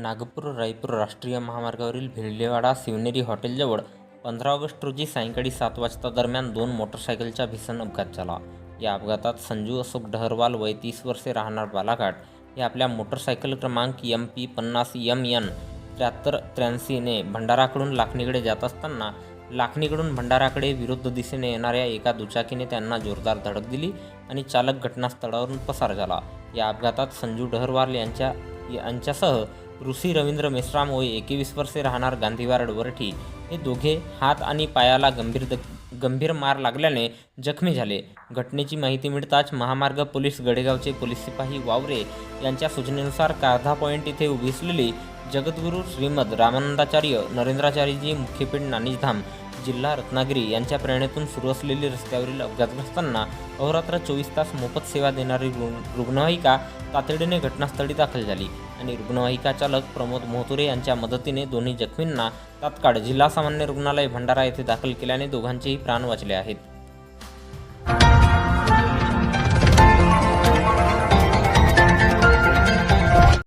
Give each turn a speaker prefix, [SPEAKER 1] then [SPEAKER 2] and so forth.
[SPEAKER 1] नागपूर-रायपूर राष्ट्रीय महामार्गावरील भिलवाडा शिवनेरी हॉटेलजवळ 15 ऑगस्ट रोजी सायंकाळी 7 वाजता दरम्यान 2 मोटरसायकलचा भीषण अपघात झाला. या अपघातात संजू अशोक डहरवाल वय 30 वर्षे राहणार बालाघाट हे आपल्या मोटरसायकल क्रमांक MP50MN 7383 ने भंडाराकडून लाखनीकडे जात असताना लाखनीकडून भंडाराकडे विरुद्ध दिशेने येणाऱ्या एका दुचाकीने त्यांना जोरदार धडक दिली आणि चालक घटनास्थळावरून पसार झाला. या अपघातात संजू डहरवाल यांच्यासह ऋषी रवींद्र मेश्राम वय 21 वर्षे राहणार गांधीवार्ड वरठी हे दोघे हात आणि पायाला गंभीर मार लागल्याने जखमी झाले. घटनेची माहिती मिळताच महामार्ग पोलीस गडेगावचे पोलीस सिपाही वावरे यांच्या सूचनेनुसार कारधा पॉईंट इथे उभी असलेली जगद्गुरू श्रीमद रामानंदाचार्य नरेंद्राचार्यजी मुख्यपीठ नाणीजधाम जिल्हा रत्नागिरी यांच्या प्रेरणेतून सुरू असलेली रस्त्यावरील अपघातग्रस्तांना अहोरात्र 24 तास मोफत सेवा देणारी रुग्णवाहिका तातडीने घटनास्थळी दाखल झाली आणि रुग्णवाहिका चालक प्रमोद मोहतुरे यांच्या मदतीने दोन्ही जखमींना तात्काळ जिल्हा सामान्य रुग्णालय भंडारा येथे दाखल केल्याने दोघांचेही प्राण वाचले आहेत.